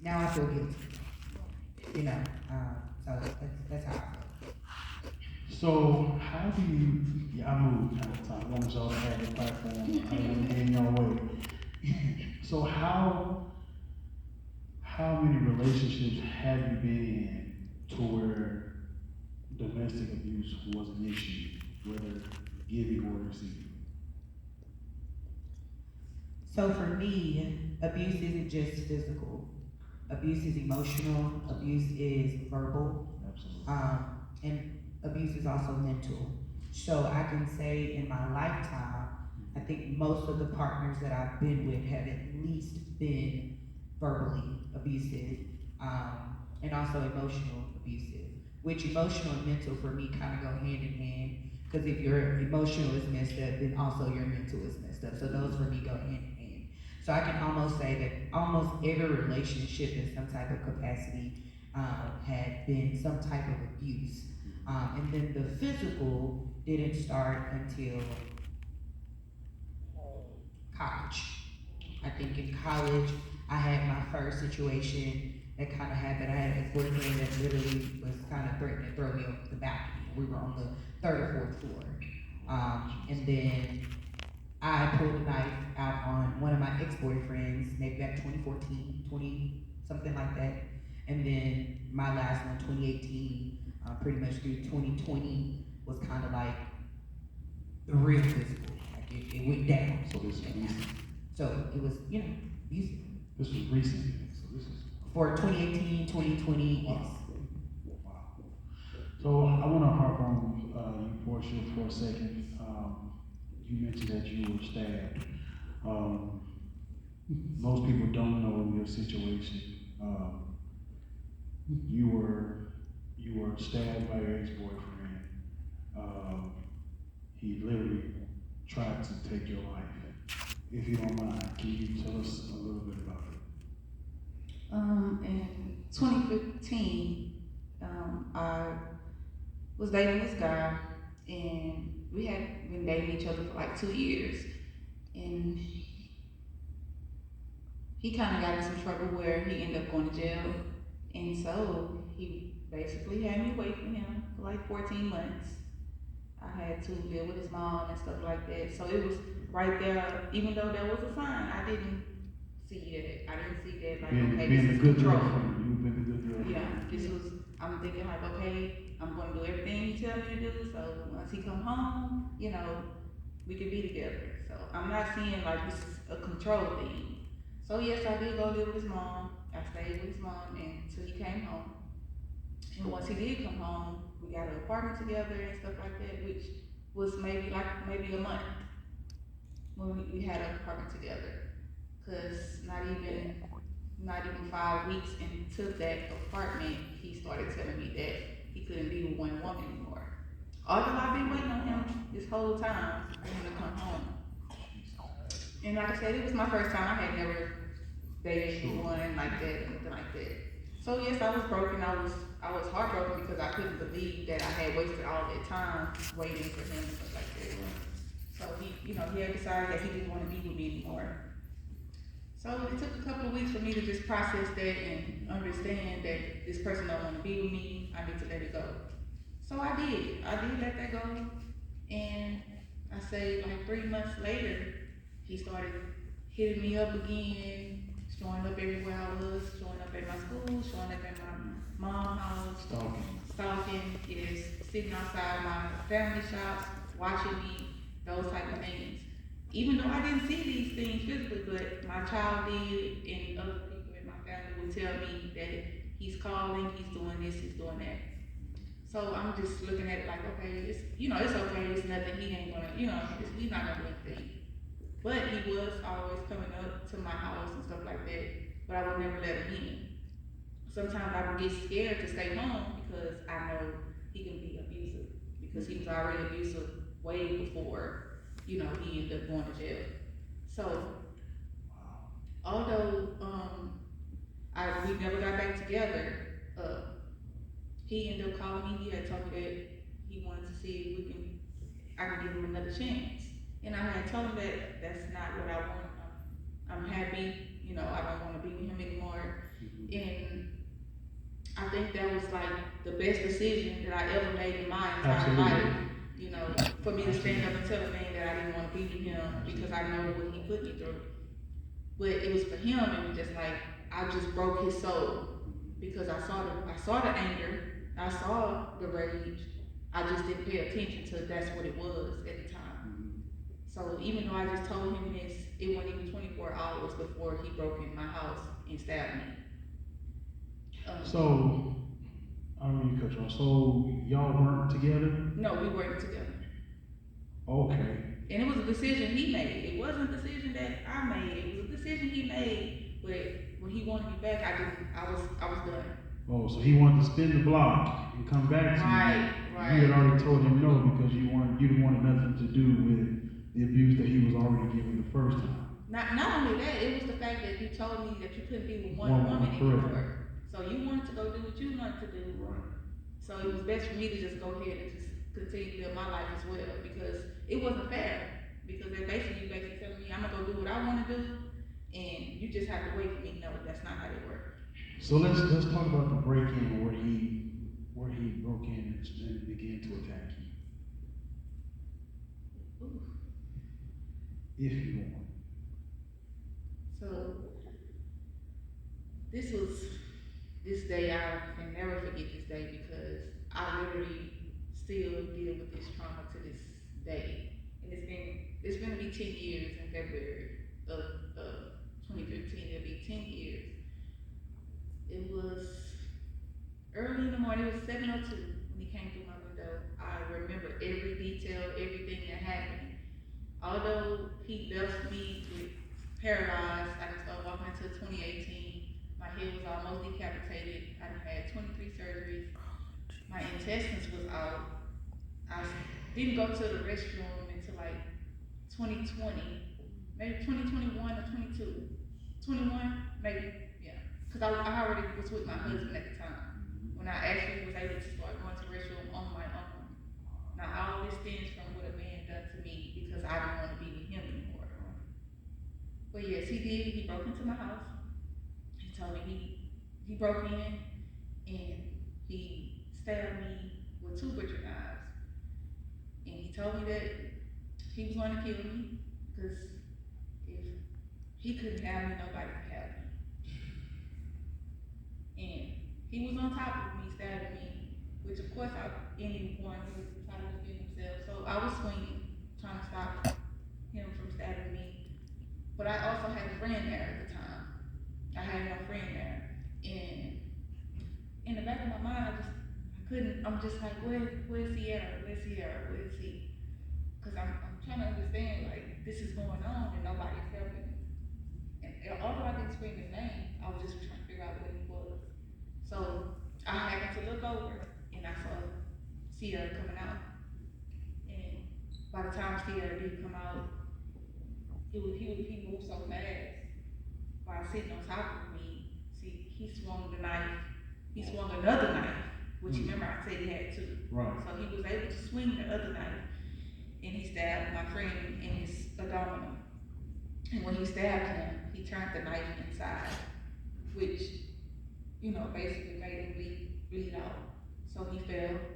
Now I feel guilty, you know. So that's how I feel. So how do you, yeah, I moved kind of time, I wanted y'all to have the platform, I didn't want to get in your way. So how many relationships have you been in to where domestic abuse was an issue, whether giving or receiving? So for me, abuse isn't just physical. Abuse is emotional. Abuse is verbal. Absolutely. And abuse is also mental. So I can say in my lifetime, I think most of the partners that I've been with have at least been verbally abusive, and also emotional abusive. Which emotional and mental for me kind of go hand in hand. Because if your emotional is messed up, then also your mental is messed up. So those for me go hand in hand. So I can almost say that almost every relationship in some type of capacity had been some type of abuse. And then the physical didn't start until college. I think in college, I had my first situation that kind of happened. I had a boyfriend that literally was kind of threatening to throw me off the balcony. We were on the third or fourth floor. And then I pulled a knife out on one of my ex-boyfriends, maybe back 2014, 20, something like that. And then my last one, 2018, pretty much through 2020, was kind of like the real physical. Like it went down. So this is recent. So it was, easy. This was recent, so this is. For 2018, 2020, Wow. yes. Wow. So I want to harp on you, Portia, for a second. You mentioned that you were stabbed. Um, Most people don't know your situation. You were stabbed by your ex-boyfriend. Um, he literally tried to take your life. If you don't mind, can you tell us a little bit about it? In 2015, I was dating this guy, and we had been dating each other for like 2 years. And he kind of got in some trouble where he ended up going to jail. And so he basically had me wait for him for like 14 months. I had to live with his mom and stuff like that. So it was right there, even though there was a sign, I didn't see that. I didn't see that like, okay, Being this a is good control. girlfriend, you've been a good Yeah, girlfriend. this was, I'm thinking like, okay, I'm gonna do everything he tell me to do, so once he come home, we can be together. So I'm not seeing like this is a control thing. So yes, I did go live with his mom. I stayed with his mom until he came home. And once he did come home, we got an apartment together and stuff like that, which was maybe a month when we had an apartment together. Cause not even 5 weeks into that apartment, he started telling me that he couldn't be with one woman anymore. Although I've been waiting on him this whole time for him to come home. And like I said, it was my first time. I had never dated anyone like that, anything like that. So yes, I was broken. I was heartbroken because I couldn't believe that I had wasted all that time waiting for him and stuff like that. So he had decided that he didn't want to be with me anymore. So it took a couple of weeks for me to just process that and understand that this person don't want to be with me. I need to let it go. So I did. I did let that go. And I say like 3 months later, he started hitting me up again, showing up everywhere I was, showing up at my school, showing up at my mom's house, stalking, yes, sitting outside my family shops, watching me, those type of things. Even though I didn't see these things physically, but my child did, and other people in my family would tell me that he's calling, he's doing this, he's doing that. So I'm just looking at it like, okay, it's okay, it's nothing. He ain't gonna, he's not gonna do anything. But he was always coming up to my house and stuff like that, but I would never let him in. Sometimes I would get scared to stay home because I know he can be abusive because he was already abusive way before, he ended up going to jail. So although we never got back together, he ended up calling me. He had told me that he wanted to see if I can give him another chance. And I had told him that that's not what I want. I'm happy, I don't want to be with him anymore. I think that was like the best decision that I ever made in my entire Absolutely. life. You know, for me to stand up and tell a man that I didn't want to be with him because I know what he put me through. But it was for him, it was just like I just broke his soul because I saw the anger, I saw the rage. I just didn't pay attention to that's what it was at the time. So even though I just told him this, it wasn't even 24 hours before he broke in my house and stabbed me. So, I don't mean to cut you off. So, y'all weren't together? No, we worked together. Okay. And it was a decision he made. It wasn't a decision that I made. It was a decision he made. But when he wanted me back, I was done. Oh, so he wanted to spin the block and come back to Right, you. right. You had already told him no because you didn't want nothing to do with the abuse that he was already giving the first time. Not only that, it was the fact that you told me that you couldn't be with one One woman woman, anymore. So you wanted to go do what you wanted to do. Right. So it was best for me to just go ahead and just continue to live my life as well because it wasn't fair. Because they're basically telling me I'm gonna go do what I wanna do and you just have to wait for me. No, that's not how it works. So let's talk about the break-in where he broke in and began to attack you. Ooh. If you want. So this day, I can never forget this day because I literally still deal with this trauma to this day. And it's gonna be 10 years in February of 2015, it'll be 10 years. It was early in the morning, it was 7:02 when he came through my window. I remember every detail, everything that happened. Although he left me with paralyzed, I just started walking into 2018. My head was almost decapitated. I had 23 surgeries. My intestines was out. I didn't go to the restroom until like 2020, maybe 2021 or 22. 21, maybe, yeah. Cause I already was with my husband at the time when I actually was able to start going to the restroom on my own. Now all this stems from what a man done to me because I didn't want to be with him anymore. But yes, he did. He broke into my house. He told me he broke in and he stabbed me with 2 butcher knives. And he told me that he was going to kill me because if he couldn't have me, nobody could have me. And he was on top of me, stabbing me, which of course anyone would try to defend himself. So I was swinging, trying to stop him from stabbing me. But I also had a friend there at the time. I had my friend there. And in the back of my mind, I'm just like, where's Sierra? Where's Sierra? Where's he? Cause I'm trying to understand, like, this is going on and nobody's helping me. And although I didn't scream his name, I was just trying to figure out where he was. So I happened to look over and I saw Sierra coming out. And by the time Sierra did come out, he moved so fast by sitting on top of me. See, he swung the knife. He swung another knife, which remember I said he had 2. Right. So he was able to swing the other knife and he stabbed my friend in his abdominal. And when he stabbed him, he turned the knife inside, which, basically made him bleed out. So he fell